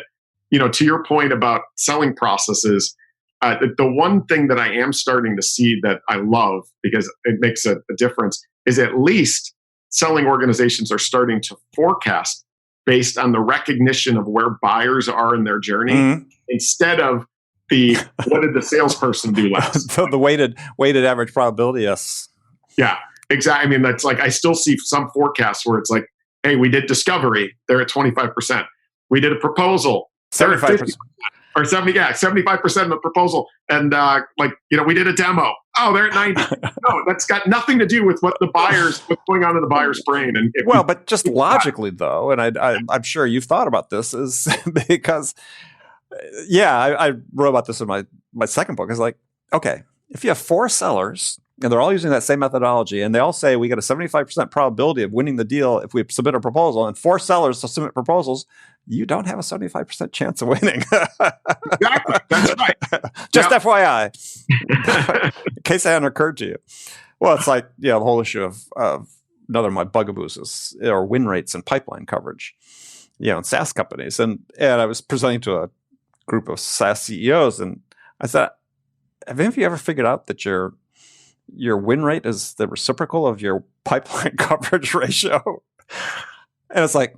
to your point about selling processes, the one thing that I am starting to see that I love, because it makes a difference, is at least selling organizations are starting to forecast based on the recognition of where buyers are in their journey, instead of what did the salesperson do last? The weighted average probability, yes. Yeah, exactly. I mean, that's like, I still see some forecasts where it's like, hey, we did discovery, they're at 25%. We did a proposal, 75%. Or 75% of the proposal. And we did a demo. Oh, they're at 90. No, that's got nothing to do with what's going on in the buyer's brain. And but just logically though, and I'm sure you've thought about this, is because, I wrote about this in my second book. Is like, okay, if you have 4 sellers and they're all using that same methodology, and they all say we get a 75% probability of winning the deal if we submit a proposal, and 4 sellers to submit proposals, you don't have a 75% chance of winning. Exactly. That's right. Just FYI, in case that hadn't occurred to you. Well, it's like, the whole issue of another of my bugaboos are win rates and pipeline coverage, in SaaS companies. And I was presenting to a group of SaaS CEOs, and I said, have any of you ever figured out that your win rate is the reciprocal of your pipeline coverage ratio? And it's like,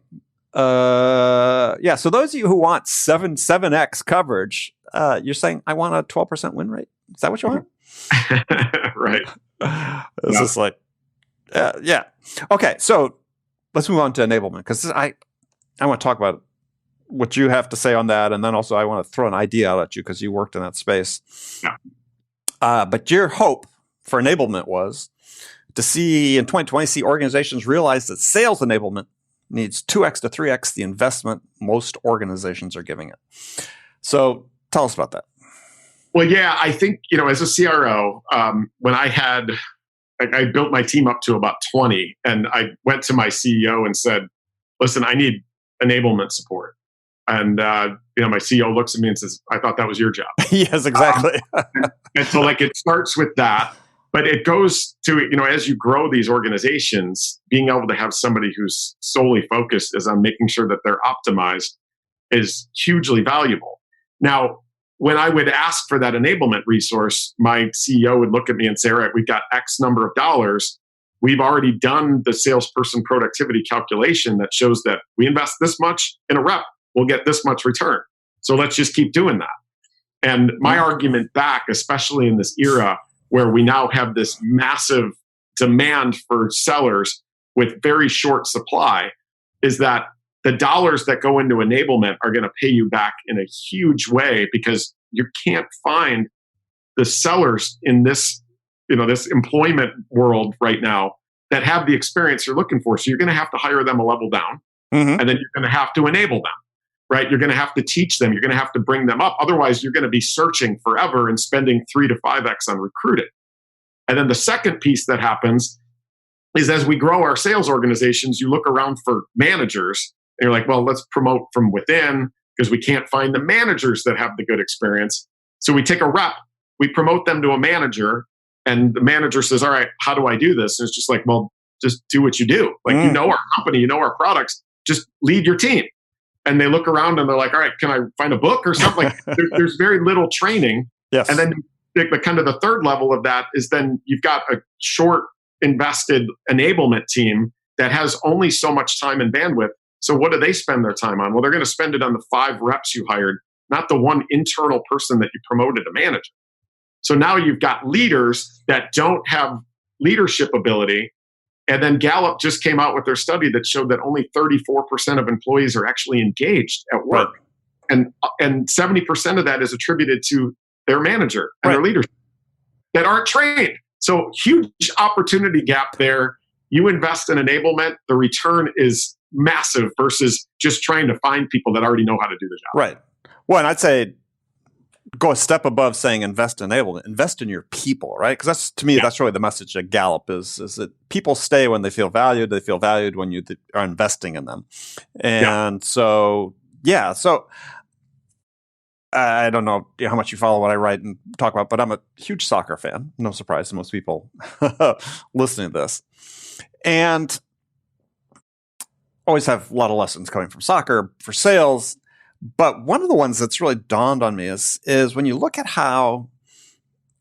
so those of you who want 7x coverage, you're saying, I want a 12% win rate. Is that what you want? Right. It's just like, yeah. Okay. So let's move on to enablement, because I want to talk about what you have to say on that. And then also I want to throw an idea out at you because you worked in that space. Yeah. But your hope for enablement was to see in 2020, organizations realize that sales enablement needs 2x to 3x the investment most organizations are giving it. So tell us about that. Well, yeah, I think, as a CRO, when I built my team up to about 20, and I went to my CEO and said, listen, I need enablement support. And, my CEO looks at me and says, I thought that was your job. Yes, exactly. And so it starts with that. But it goes to, as you grow these organizations, being able to have somebody who's solely focused is on making sure that they're optimized is hugely valuable. Now, when I would ask for that enablement resource, my CEO would look at me and say, all right, we've got X number of dollars. We've already done the salesperson productivity calculation that shows that we invest this much in a rep, we'll get this much return. So let's just keep doing that. And my argument back, especially in this era, where we now have this massive demand for sellers with very short supply, is that the dollars that go into enablement are going to pay you back in a huge way, because you can't find the sellers in this, this employment world right now that have the experience you're looking for. So you're going to have to hire them a level down, and then you're going to have to enable them, right? You're going to have to teach them. You're going to have to bring them up. Otherwise, you're going to be searching forever and spending 3 to 5x on recruiting. And then the second piece that happens is, as we grow our sales organizations, you look around for managers and you're like, well, let's promote from within, because we can't find the managers that have the good experience. So we take a rep, we promote them to a manager, and the manager says, all right, how do I do this? And it's just like, well, just do what you do. Like, you know our company, you know our products, just lead your team. and they look around and they're like, all right, can I find a book or something? Like there's very little training. Yes. And then the kind of the third level of that is then you've got a short invested enablement team that has only so much time and bandwidth. So what do they spend their time on? Well, they're going to spend it on the 5 reps you hired, not the one internal person that you promoted to manager. So now you've got leaders that don't have leadership ability. And then Gallup just came out with their study that showed that only 34% of employees are actually engaged at work. Right. And 70% of that is attributed to their manager and their leadership that aren't trained. So huge opportunity gap there. You invest in enablement, the return is massive versus just trying to find people that already know how to do the job. Right. Well, and I'd say go a step above saying invest in enablement. Invest in your people, right? Because that's, to me, that's really the message of Gallup is that people stay when they feel valued. They feel valued when you are investing in them. And so I don't know how much you follow what I write and talk about, but I'm a huge soccer fan. No surprise to most people listening to this. And always have a lot of lessons coming from soccer for sales. But one of the ones that's really dawned on me is when you look at how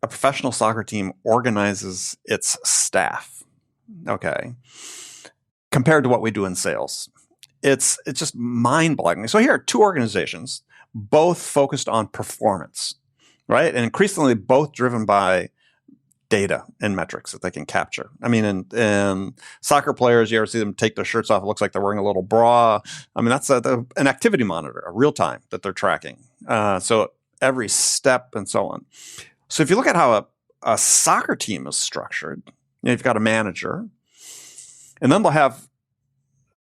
a professional soccer team organizes its staff, okay, compared to what we do in sales, it's just mind-boggling. So here are 2 organizations, both focused on performance, right? And increasingly both driven by data and metrics that they can capture. I mean, in soccer players, you ever see them take their shirts off? It looks like they're wearing a little bra. I mean, that's an activity monitor, a real time that they're tracking. So every step and so on. So if you look at how a soccer team is structured, you've got a manager, and then they'll have,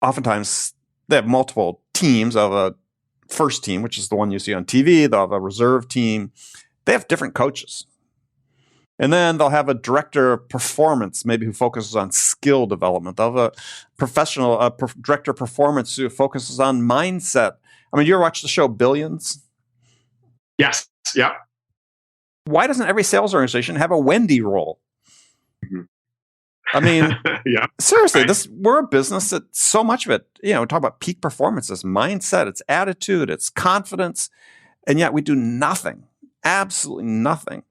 oftentimes, they have multiple teams of a first team, which is the one you see on TV. They'll have a reserve team. They have different coaches. And then they'll have a director of performance, maybe who focuses on skill development. They'll have a professional, director of performance who focuses on mindset. I mean, you ever watch the show Billions? Yes. Yeah. Why doesn't every sales organization have a Wendy role? Mm-hmm. I mean, seriously, we're a business that so much of it, we talk about peak performance, it's mindset, it's attitude, it's confidence, and yet we do nothing, absolutely nothing.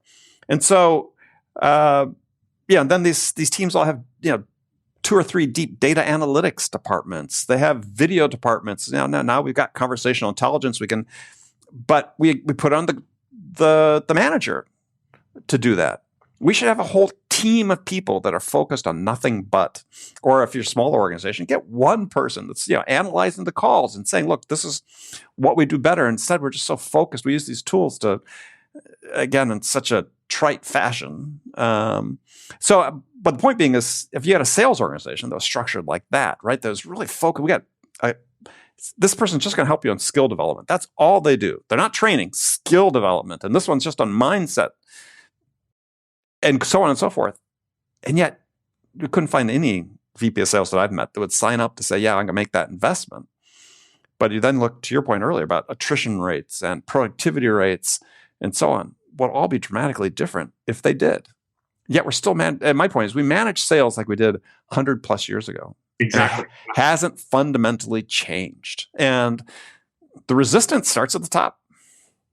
And so, and then these teams all have, 2 or 3 deep data analytics departments. They have video departments. Now we've got conversational intelligence. But we put on the manager to do that. We should have a whole team of people that are focused on nothing but, or if you're a smaller organization, get one person that's, analyzing the calls and saying, look, this is what we do better. Instead, we're just so focused. We use these tools to, again, in such a trite fashion. But the point being is, if you had a sales organization that was structured like that, right, that was really focused, this person's just going to help you on skill development. That's all they do. They're not training, skill development. And this one's just on mindset and so on and so forth. And yet we couldn't find any VP of sales that I've met that would sign up to say, yeah, I'm going to make that investment. But you then look to your point earlier about attrition rates and productivity rates and so on. Would all be dramatically different if they did. Yet we're still, and my point is, we manage sales like we did 100 plus years ago. Exactly. It hasn't fundamentally changed. And the resistance starts at the top.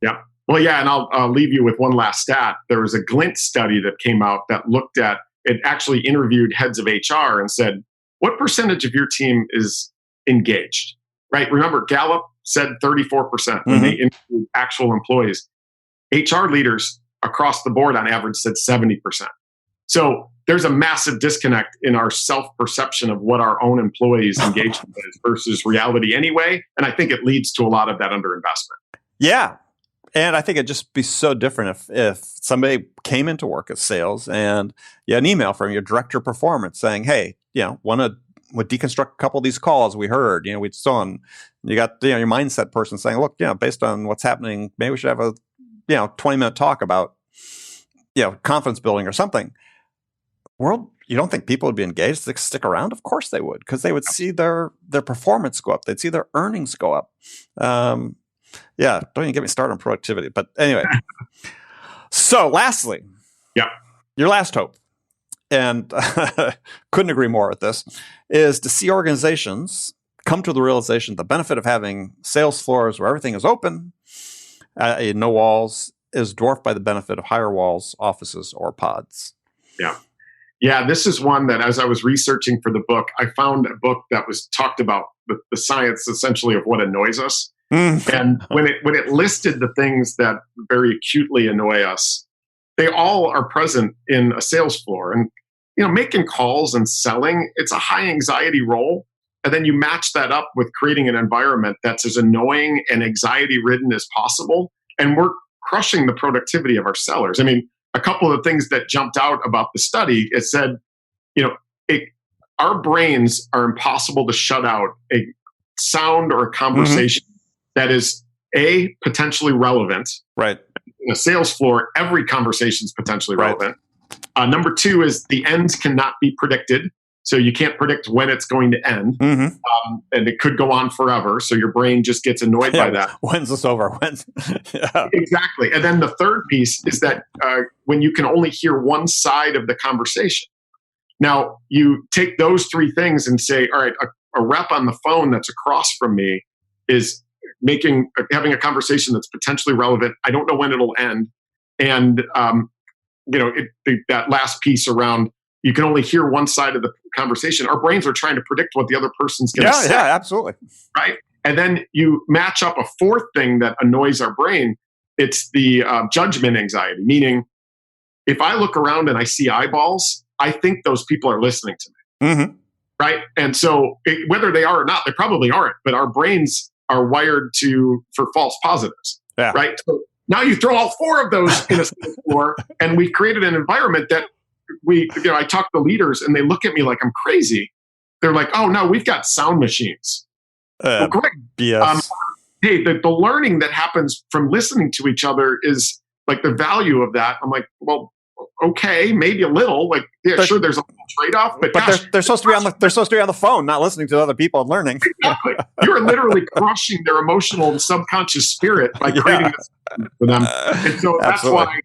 Yeah. Well, yeah. And I'll leave you with one last stat. There was a Glint study that came out that looked at, it actually interviewed heads of HR and said, what percentage of your team is engaged? Right. Remember, Gallup said 34% when they interviewed actual employees. HR leaders across the board on average said 70%. So there's a massive disconnect in our self-perception of what our own employees' engagement is versus reality anyway. And I think it leads to a lot of that underinvestment. Yeah. And I think it'd just be so different if somebody came into work at sales and you had an email from your director of performance saying, hey, want to deconstruct a couple of these calls we heard, we'd so on. You got your mindset person saying, look, based on what's happening, maybe we should have a 20-minute talk about, confidence building or something. You don't think people would be engaged to stick around? Of course they would, because they would see their performance go up. They'd see their earnings go up. Don't even get me started on productivity. But anyway, so lastly, your last hope, and couldn't agree more with this, is to see organizations come to the realization the benefit of having sales floors where everything is open, no walls, is dwarfed by the benefit of higher walls, offices, or pods. Yeah. Yeah, this is one that as I was researching for the book, I found a book that was talked about the science essentially of what annoys us. And when it listed the things that very acutely annoy us, they all are present in a sales floor. And making calls and selling, it's a high anxiety role. And then you match that up with creating an environment that's as annoying and anxiety ridden as possible. And we're crushing the productivity of our sellers. I mean, a couple of things that jumped out about the study, it said, our brains are impossible to shut out a sound or a conversation that is potentially relevant. Right. In a sales floor, every conversation is potentially relevant. Number two is the ends cannot be predicted. So you can't predict when it's going to end. And it could go on forever. So your brain just gets annoyed by that. When's this over? Exactly. And then the third piece is that when you can only hear one side of the conversation. Now, you take those three things and say, all right, a rep on the phone that's across from me is having a conversation that's potentially relevant. I don't know when it'll end. And, that last piece around you can only hear one side of the conversation. Our brains are trying to predict what the other person's going to say. Yeah, absolutely. Right. And then you match up a fourth thing that annoys our brain. It's the judgment anxiety, meaning if I look around and I see eyeballs, I think those people are listening to me. Right. And so whether they are or not, they probably aren't, but our brains are wired for false positives. Yeah. Right. So now you throw all four of those in a floor, and we've created an environment that I talk to leaders and they look at me like I'm crazy. They're like, oh no, we've got sound machines. Great. Yes. Hey, the learning that happens from listening to each other is like the value of that. I'm like, well, okay, maybe a little. Like, yeah, sure, there's a little trade-off, but gosh, they're supposed to be on the phone, not listening to other people and learning. Exactly. You're literally crushing their emotional and subconscious spirit by creating this for them. And so that's why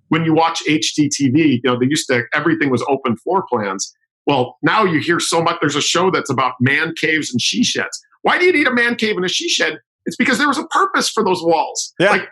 when you watch HGTV, they used to, everything was open floor plans. Well, now you hear so much. There's a show that's about man caves and she sheds. Why do you need a man cave and a she shed? It's because there was a purpose for those walls. Yeah.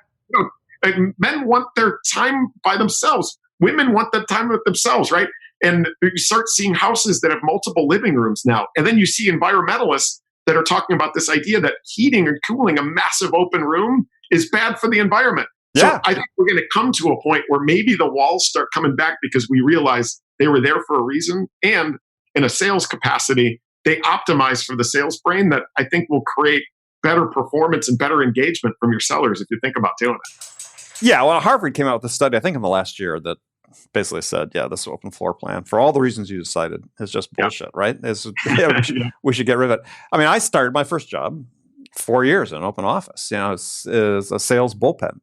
Like men want their time by themselves. Women want that time with themselves, right? And you start seeing houses that have multiple living rooms now. And then you see environmentalists that are talking about this idea that heating and cooling a massive open room is bad for the environment. Yeah. So I think we're going to come to a point where maybe the walls start coming back because we realize they were there for a reason. And in a sales capacity, they optimize for the sales brain that I think will create better performance and better engagement from your sellers if you think about doing it. Yeah, well, Harvard came out with a study, I think in the last year, that basically said, this open floor plan, for all the reasons you decided, is just bullshit, right? We should get rid of it. I mean, I started my first job 4 years in an open office, is a sales bullpen.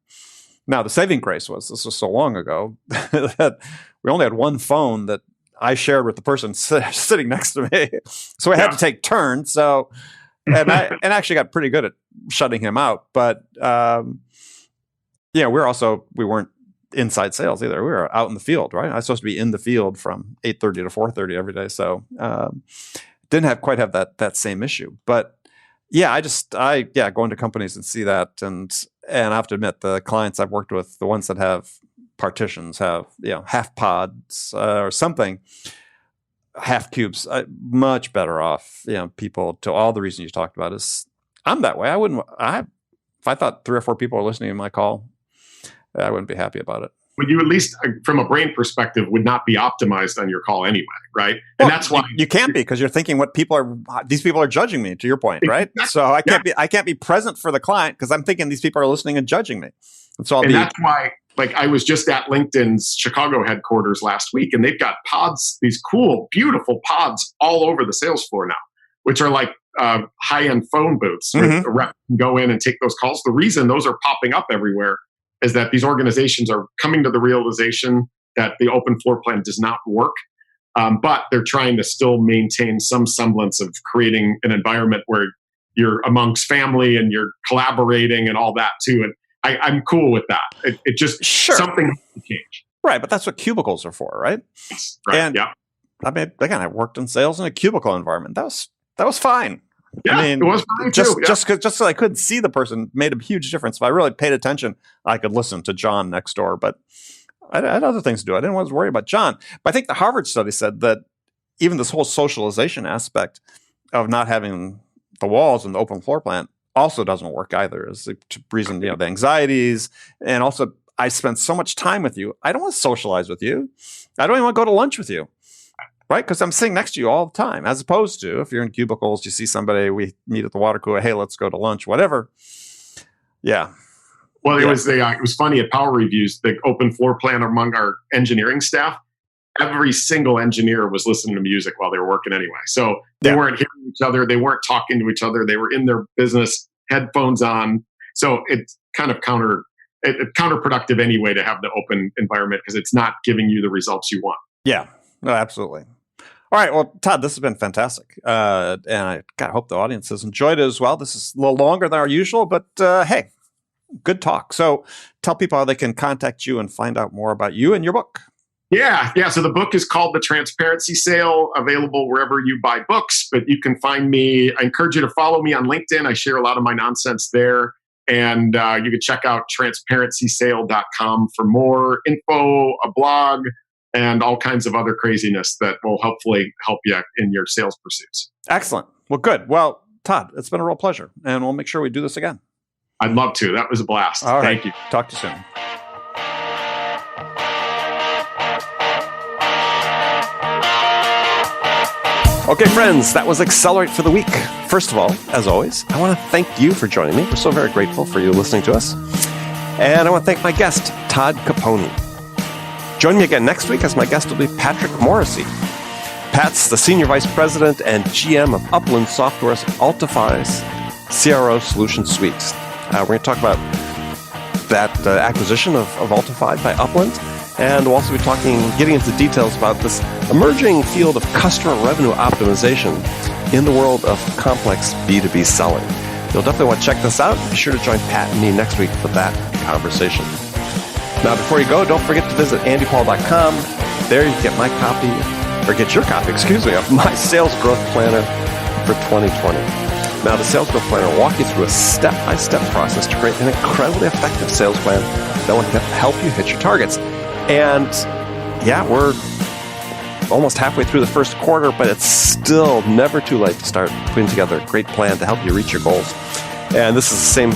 Now, the saving grace was, this was so long ago, that we only had one phone that I shared with the person sitting next to me. So I had to take turns. So, and I actually got pretty good at shutting him out. But, we weren't inside sales either. We were out in the field, right? I was supposed to be in the field from 8:30 to 4:30 every day. So, didn't quite have that same issue. But going to companies and see that, and I have to admit, the clients I've worked with, the ones that have partitions, have half pods or something, half cubes, much better off. People, to all the reasons you talked about, is I'm that way. If I thought 3 or 4 people are listening to my call, I wouldn't be happy about it. But you at least, from a brain perspective, would not be optimized on your call anyway, right? And that's why you can't be, because you're thinking these people are judging me. To your point, right? Exactly. So I can't be present for the client because I'm thinking these people are listening and judging me. And that's why, like, I was just at LinkedIn's Chicago headquarters last week, and they've got pods, these cool, beautiful pods all over the sales floor now, which are like high-end phone booths. Where a rep can go in and take those calls. The reason those are popping up everywhere is that these organizations are coming to the realization that the open floor plan does not work, but they're trying to still maintain some semblance of creating an environment where you're amongst family and you're collaborating and all that too. And I'm cool with that. It just something has to change. Right, but that's what cubicles are for, right? Right. And I mean, again, I worked in sales in a cubicle environment. That was fine. Yeah, I mean, it was for me just too. Yeah. just so I couldn't see the person made a huge difference. If I really paid attention, I could listen to John next door. But I had other things to do. I didn't want to worry about John. But I think the Harvard study said that even this whole socialization aspect of not having the walls and the open floor plan also doesn't work either. Is the reason, the anxieties, and also I spend so much time with you. I don't want to socialize with you. I don't even want to go to lunch with you. Right? Because I'm sitting next to you all the time, as opposed to if you're in cubicles, you see somebody, we meet at the water cooler, hey, let's go to lunch, whatever. Yeah. Well, it was funny at Power Reviews, the open floor plan among our engineering staff. Every single engineer was listening to music while they were working anyway. So they weren't hearing each other. They weren't talking to each other. They were in their business, headphones on. So it's kind of counterproductive anyway to have the open environment because it's not giving you the results you want. Yeah, no, absolutely. All right. Well, Todd, this has been fantastic. And I hope the audience has enjoyed it as well. This is a little longer than our usual, but hey, good talk. So tell people how they can contact you and find out more about you and your book. Yeah. So the book is called The Transparency Sale, available wherever you buy books, but you can find me. I encourage you to follow me on LinkedIn. I share a lot of my nonsense there. And you can check out transparencysale.com for more info, a blog, and all kinds of other craziness that will hopefully help you in your sales pursuits. Excellent. Well, good. Well, Todd, it's been a real pleasure, and we'll make sure we do this again. I'd love to. That was a blast. All right. Thank you. Talk to you soon. Okay, friends, that was Accelerate for the week. First of all, as always, I want to thank you for joining me. We're so very grateful for you listening to us. And I want to thank my guest, Todd Caponi. Join me again next week as my guest will be Patrick Morrissey. Pat's the Senior Vice President and GM of Upland Software's Altify's CRO Solution Suite. We're going to talk about that acquisition of Altify by Upland, and we'll also be getting into details about this emerging field of customer revenue optimization in the world of complex B2B selling. You'll definitely want to check this out. Be sure to join Pat and me next week for that conversation. Now, before you go, don't forget to visit andypaul.com. There you can get get your copy, of my Sales Growth Planner for 2020. Now, the Sales Growth Planner will walk you through a step-by-step process to create an incredibly effective sales plan that will help you hit your targets. And yeah, we're almost halfway through the first quarter, but it's still never too late to start putting together a great plan to help you reach your goals. And this is the same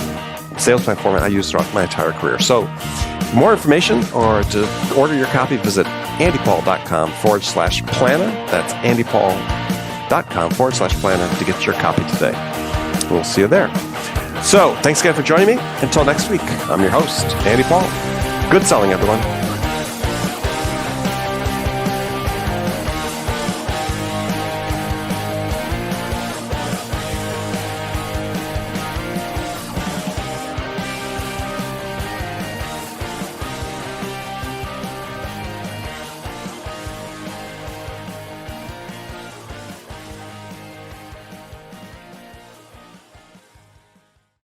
sales plan format I used throughout my entire career. So for more information or to order your copy, visit andypaul.com/planner. That's andypaul.com/planner to get your copy today. We'll see you there. So thanks again for joining me. Until next week, I'm your host, Andy Paul. Good selling, everyone.